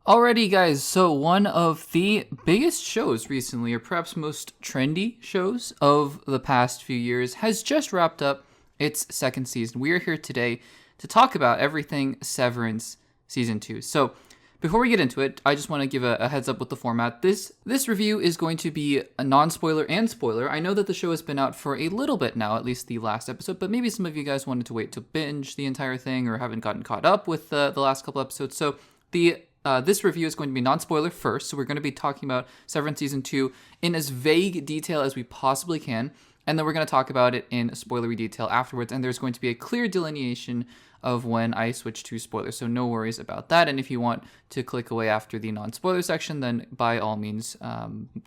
Alrighty, guys, so one of the biggest shows recently, or perhaps most trendy shows of the past few years, has just wrapped up its second season. We are here today to talk about everything Severance Season 2. So, before we get into it, I just want to give a heads up with the format. This review is going to be a non-spoiler and spoiler. I know that the show has been out for a little bit now, at least the last episode, but maybe some of you guys wanted to wait to binge the entire thing or haven't gotten caught up with the last couple episodes. So, this review is going to be non-spoiler first, so we're going to be talking about Severance Season 2 in as vague detail as we possibly can, and then we're going to talk about it in spoilery detail afterwards, and there's going to be a clear delineation of when I switch to spoilers, so no worries about that. And if you want to click away after the non-spoiler section, then by all means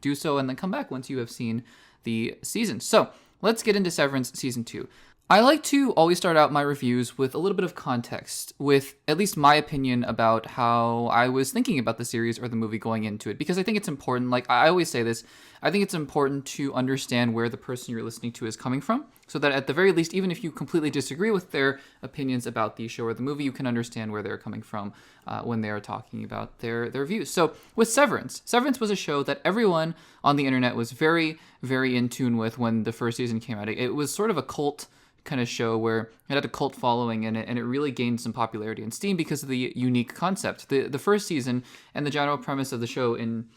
do so, and then come back once you have seen the season. So let's get into Severance Season 2. I like to always start out my reviews with a little bit of context, with at least my opinion about how I was thinking about the series or the movie going into it, because I think it's important. Like I always say this, I think it's important to understand where the person you're listening to is coming from, so that at the very least, even if you completely disagree with their opinions about the show or the movie, you can understand where they're coming from when they are talking about their views. So with Severance was a show that everyone on the internet was very, very in tune with when the first season came out. It was sort of a cult kind of show where it had a cult following in it, and it really gained some popularity and steam because of the unique concept. The first season and the general premise of the show in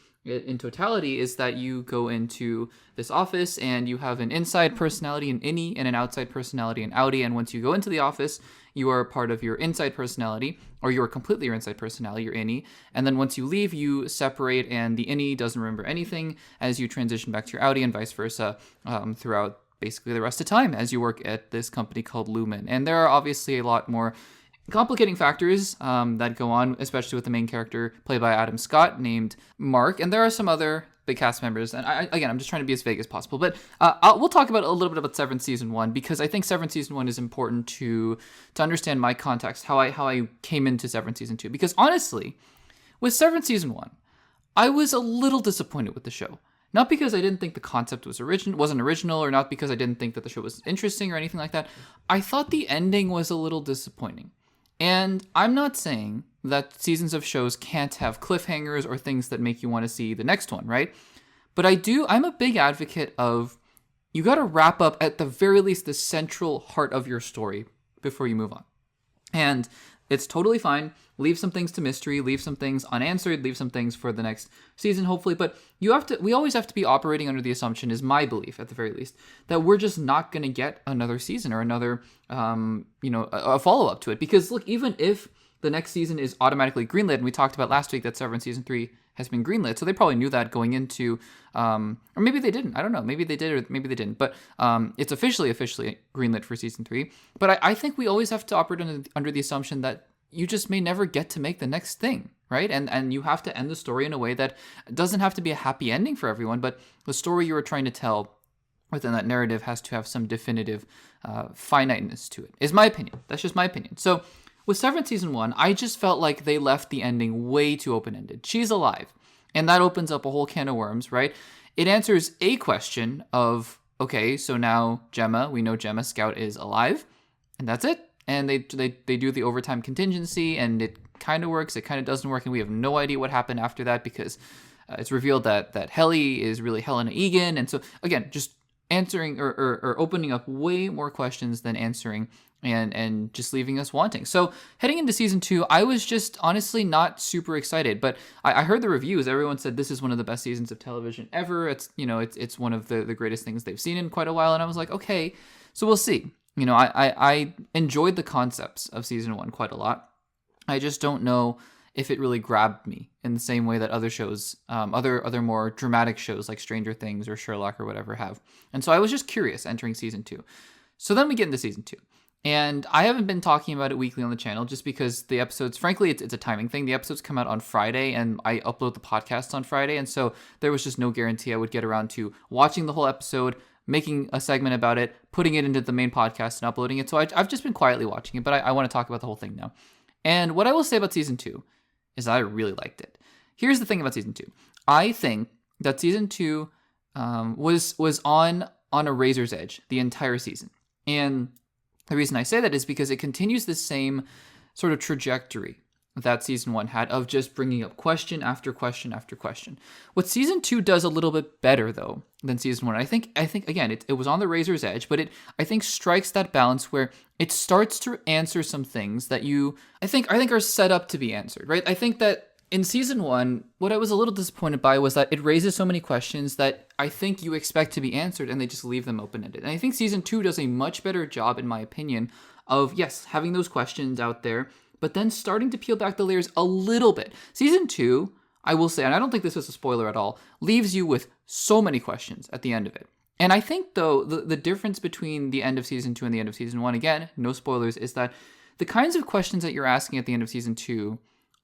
totality is that you go into this office and you have an inside personality, an innie, and an outside personality, an outie. And once you go into the office, you are part of your inside personality, or you are completely your inside personality, your innie. And then once you leave, you separate, and the innie doesn't remember anything as you transition back to your outie, and vice versa throughout basically the rest of the time as you work at this company called Lumen. And there are obviously a lot more complicating factors that go on, especially with the main character played by Adam Scott named Mark. And there are some other big cast members. And I'm just trying to be as vague as possible. But we'll talk about a little bit about Severance Season 1, because I think Severance Season 1 is important to understand my context, how I came into Severance Season 2. Because honestly, with Severance Season 1, I was a little disappointed with the show. Not because I didn't think the concept wasn't original, or not because I didn't think that the show was interesting or anything like that. I thought the ending was a little disappointing. And I'm not saying that seasons of shows can't have cliffhangers or things that make you want to see the next one, right? But I'm a big advocate of, you got to wrap up at the very least the central heart of your story before you move on. And it's totally fine. Leave some things to mystery, leave some things unanswered, leave some things for the next season, hopefully. But we always have to be operating under the assumption, is my belief at the very least, that we're just not going to get another season or another, a follow-up to it. Because look, even if the next season is automatically greenlit, and we talked about last week that Severance Season 3 has been greenlit, so they probably knew that going into, or maybe they didn't. I don't know. Maybe they did or maybe they didn't. But it's officially greenlit for Season 3. But I think we always have to operate under the assumption that you just may never get to make the next thing, right? And you have to end the story in a way that doesn't have to be a happy ending for everyone, but the story you were trying to tell within that narrative has to have some definitive finiteness to it, is my opinion. That's just my opinion. So with Severance Season 1, I just felt like they left the ending way too open-ended. She's alive, and that opens up a whole can of worms, right? It answers a question of, okay, so now we know Gemma Scout is alive, and that's it. And they do the overtime contingency, and it kind of works, it kind of doesn't work, and we have no idea what happened after that, because it's revealed that Helly is really Helena Egan. And so, again, just answering or opening up way more questions than answering, and just leaving us wanting. So heading into Season 2, I was just honestly not super excited, but I heard the reviews. Everyone said this is one of the best seasons of television ever. It's one of the greatest things they've seen in quite a while, and I was like, okay, so we'll see. I enjoyed the concepts of Season 1 quite a lot. I just don't know if it really grabbed me in the same way that other shows, other more dramatic shows like Stranger Things or Sherlock or whatever have. And so I was just curious entering Season 2. So then we get into Season 2. And I haven't been talking about it weekly on the channel just because the episodes, frankly, it's a timing thing. The episodes come out on Friday, and I upload the podcasts on Friday. And so there was just no guarantee I would get around to watching the whole episode, making a segment about it, putting it into the main podcast, and uploading it. So I've just been quietly watching it, but I want to talk about the whole thing now. And what I will say about Season 2 is I really liked it. Here's the thing about Season 2. I think that Season 2 was on a razor's edge the entire season. And the reason I say that is because it continues the same sort of trajectory that season 1 had of just bringing up question after question after question. What season 2 does a little bit better though than season 1, I think again it was on the razor's edge, but it I think strikes that balance where it starts to answer some things that I think are set up to be answered, right? I think that in season 1, what I was a little disappointed by was that it raises so many questions that I think you expect to be answered and they just leave them open-ended. And I think season 2 does a much better job, in my opinion, of, yes, having those questions out there, but then starting to peel back the layers a little bit. Season 2, I will say, and I don't think this is a spoiler at all, leaves you with so many questions at the end of it. And I think, though, the difference between the end of season 2 and the end of season 1, again, no spoilers, is that the kinds of questions that you're asking at the end of season 2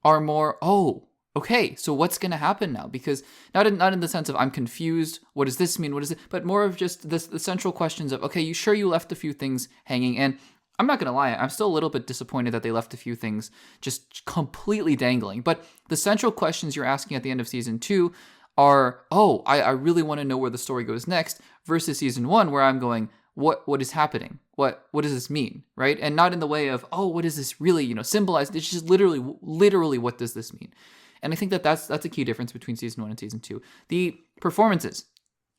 are more, oh, okay, so what's going to happen now? Because not in the sense of I'm confused, what does this mean, what is it, but more of just the central questions of, okay, you left a few things hanging, and I'm not going to lie, I'm still a little bit disappointed that they left a few things just completely dangling. But the central questions you're asking at the end of season 2 are, oh, I really want to know where the story goes next, versus season 1 where I'm going, what is happening? What does this mean, right? And not in the way of, oh, what does this really, symbolize? It's just literally, what does this mean? And I think that's a key difference between season 1 and season 2. The performances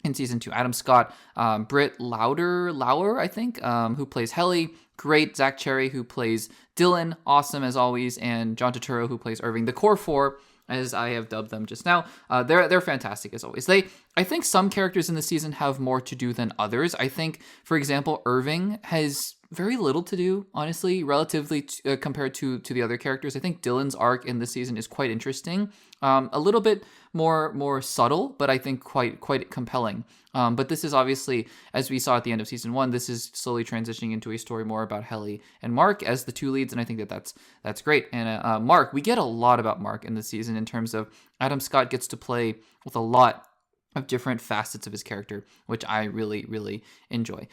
in season 2, Adam Scott, Britt Lauer, I think, who plays Helly, great. Zach Cherry, who plays Dylan, awesome as always, and John Turturro, who plays Irving. The core four, as I have dubbed them just now, they're fantastic as always. I think some characters in the season have more to do than others. I think, for example, Irving has very little to do, honestly, relatively compared to the other characters. I think Dylan's arc in this season is quite interesting, a little bit more subtle, but I think quite compelling. But this is obviously, as we saw at the end of season 1, this is slowly transitioning into a story more about Helly and Mark as the two leads, and I think that's great. And Mark, we get a lot about Mark in this season in terms of Adam Scott gets to play with a lot of different facets of his character, which I really, really enjoy.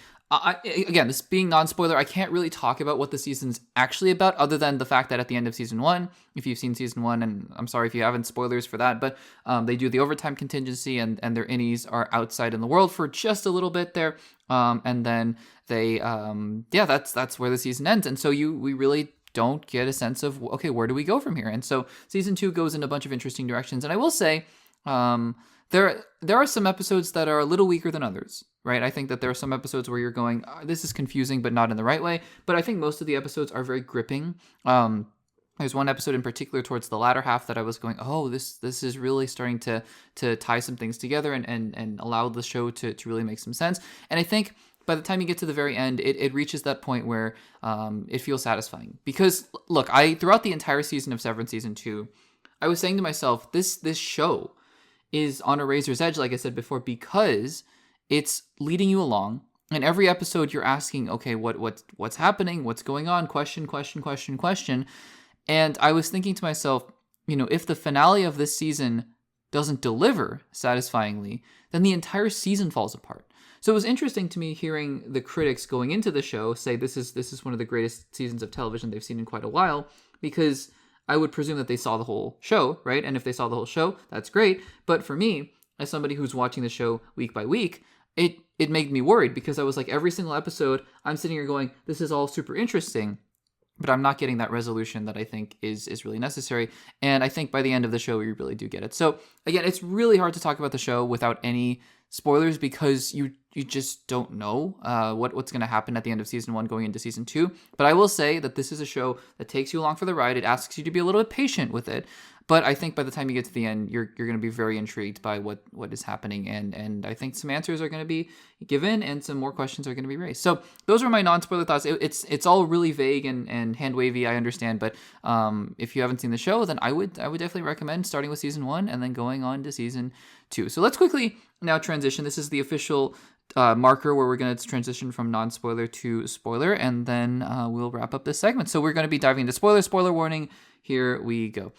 Again, this being non-spoiler, I can't really talk about what the season's actually about, other than the fact that at the end of season 1, if you've seen season 1, and I'm sorry if you haven't, spoilers for that, but they do the overtime contingency, and their innies are outside in the world for just a little bit there, and then they, that's where the season ends, and so we really don't get a sense of, okay, where do we go from here? And so season 2 goes in a bunch of interesting directions, and I will say, there are some episodes that are a little weaker than others, right? I think that there are some episodes where you're going, this is confusing, but not in the right way. But I think most of the episodes are very gripping. There's one episode in particular towards the latter half that I was going, oh, this is really starting to tie some things together and allow the show to really make some sense. And I think by the time you get to the very end, it reaches that point where it feels satisfying. Because, look, throughout the entire season of Severance Season 2, I was saying to myself, this show is on a razor's edge, like I said before, because it's leading you along. In every episode, you're asking, okay, what's happening? What's going on? Question. And I was thinking to myself, if the finale of this season doesn't deliver satisfyingly, then the entire season falls apart. So it was interesting to me hearing the critics going into the show say this is one of the greatest seasons of television they've seen in quite a while, because I would presume that they saw the whole show, right? And if they saw the whole show, that's great. But for me, as somebody who's watching the show week by week, it made me worried, because I was like, every single episode, I'm sitting here going, this is all super interesting, but I'm not getting that resolution that I think is really necessary. And I think by the end of the show, you really do get it. So again, it's really hard to talk about the show without any spoilers, because you just don't know what's going to happen at the end of season 1 going into season 2. But I will say that this is a show that takes you along for the ride. It asks you to be a little bit patient with it. But I think by the time you get to the end, you're going to be very intrigued by what is happening. And I think some answers are going to be given and some more questions are going to be raised. So those are my non-spoiler thoughts. It's all really vague and hand-wavy, I understand. But if you haven't seen the show, then I would definitely recommend starting with season 1 and then going on to season 2. So let's quickly now transition. This is the official marker where we're going to transition from non-spoiler to spoiler, and then we'll wrap up this segment. So we're going to be diving into spoiler warning. Here we go.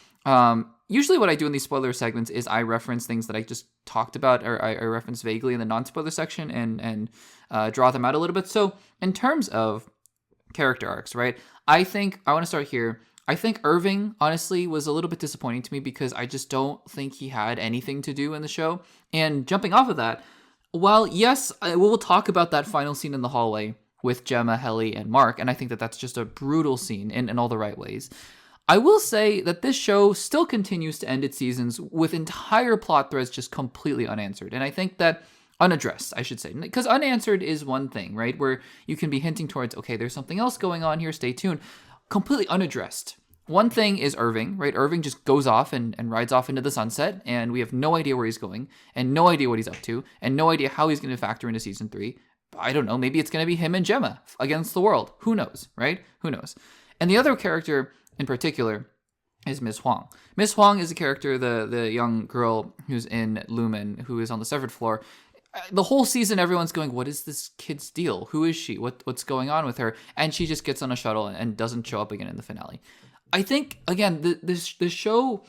Usually what I do in these spoiler segments is I reference things that I just talked about, or I reference vaguely in the non-spoiler section and draw them out a little bit. So in terms of character arcs, right, I want to start here. I think Irving, honestly, was a little bit disappointing to me, because I just don't think he had anything to do in the show. And jumping off of that, while yes, we'll talk about that final scene in the hallway with Gemma, Helly, and Mark, and I think that that's just a brutal scene in all the right ways, I will say that this show still continues to end its seasons with entire plot threads just completely unanswered. And I think that unaddressed, I should say, because unanswered is one thing, right? Where you can be hinting towards, okay, there's something else going on here, stay tuned. Completely unaddressed. One thing is Irving, right? Irving just goes off and rides off into the sunset, and we have no idea where he's going, and no idea what he's up to, and no idea how he's going to factor into season 3. I don't know. Maybe it's going to be him and Gemma against the world. Who knows, right? Who knows? And the other character in particular is Miss Huang. Miss Huang is a character, the young girl who's in Lumen, who is on the severed floor. The whole season, everyone's going, what is this kid's deal? Who is she? What's going on with her? And she just gets on a shuttle and doesn't show up again in the finale. I think, again, this show,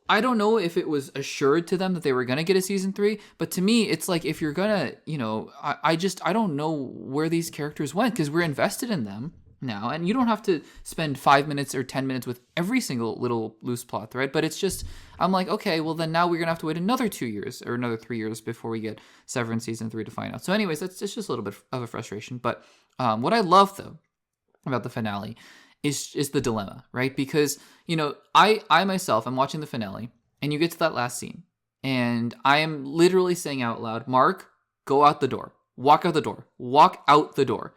I don't know if it was assured to them that they were going to get a season 3, but to me, it's like, if you're going to, I don't know where these characters went, because we're invested in them now, and you don't have to spend 5 minutes or 10 minutes with every single little loose plot thread, but it's just, I'm like, okay, well then now we're gonna have to wait another 2 years or another 3 years before we get Severance season 3 to find out. So anyways, that's just a little bit of a frustration, but what I love though about the finale is the dilemma, right? Because I myself, I'm watching the finale, and you get to that last scene, and I am literally saying out loud, Mark, go out the door, walk out the door, walk out the door.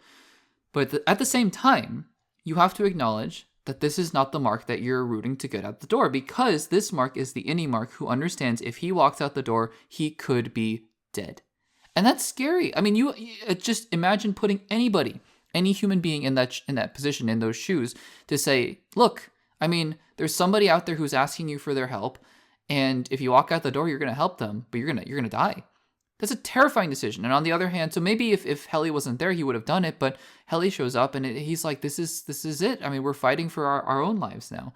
But at the same time, you have to acknowledge that this is not the Mark that you're rooting to get out the door, because this Mark is the innie Mark who understands if he walks out the door, he could be dead. And that's scary. I mean, you just imagine putting anybody, any human being in that position, in those shoes, to say, look, I mean, there's somebody out there who's asking you for their help, and if you walk out the door, you're going to help them, but you're going to die. That's a terrifying decision. And on the other hand, so maybe if Helly wasn't there, he would have done it, but Helly shows up and he's like, this is it. I mean, we're fighting for our own lives now.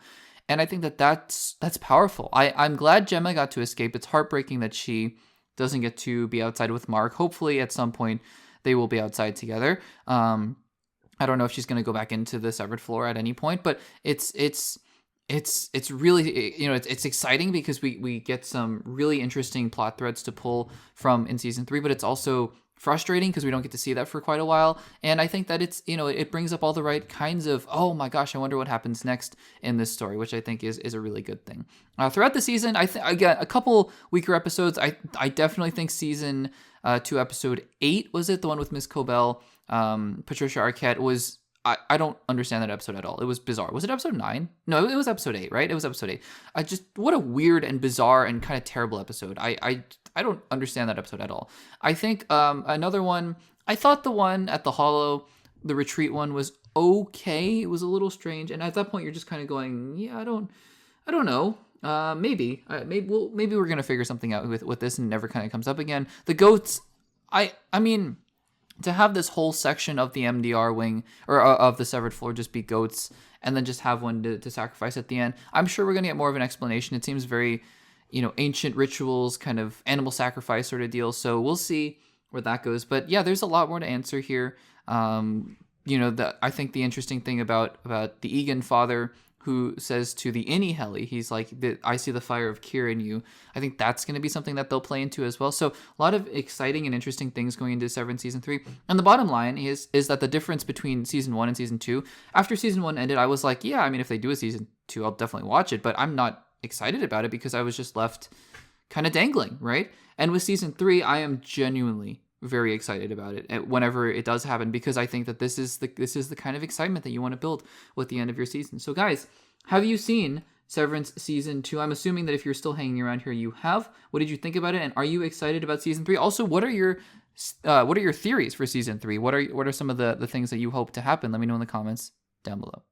And I think that's powerful. I'm glad Gemma got to escape. It's heartbreaking that she doesn't get to be outside with Mark. Hopefully at some point they will be outside together. I don't know if she's going to go back into the severed floor at any point, but it's really, it's exciting because we get some really interesting plot threads to pull from in season 3, but it's also frustrating because we don't get to see that for quite a while. And I think that it's, it brings up all the right kinds of, oh my gosh, I wonder what happens next in this story, which I think is a really good thing. Throughout the season, I got a couple weaker episodes. I definitely think season 2, episode 8, was it? The one with Miss Cobell, Patricia Arquette was... I don't understand that episode at all. It was bizarre. Was it episode 9? No, it was episode 8, right? It was episode 8. What a weird and bizarre and kind of terrible episode. I don't understand that episode at all. I think another one, I thought the one at the Hollow, the retreat one, was okay. It was a little strange. And at that point, you're just kind of going, yeah, I don't know. Maybe we're going to figure something out with this, and it never kind of comes up again. The goats, I mean... to have this whole section of the MDR wing, or of the severed floor, just be goats, and then just have one to sacrifice at the end. I'm sure we're going to get more of an explanation. It seems very, ancient rituals, kind of animal sacrifice sort of deal. So we'll see where that goes. But yeah, there's a lot more to answer here. I think the interesting thing about the Egan father, who says to the innie Helly, he's like, I see the fire of Kira in you. I think that's going to be something that they'll play into as well. So a lot of exciting and interesting things going into Severance season 3. And the bottom line is that the difference between season 1 and season 2, after season 1 ended, I was like, yeah, I mean, if they do a season 2, I'll definitely watch it, but I'm not excited about it because I was just left kind of dangling, right? And with season 3, I am genuinely very excited about it whenever it does happen, because I think that this is the kind of excitement that you want to build with the end of your season. So guys, have you seen Severance season 2? I'm assuming that if you're still hanging around here, you have. What did you think about it, and are you excited about season 3? Also, what are your theories for season 3? What are some of the things that you hope to happen? Let me know in the comments down below.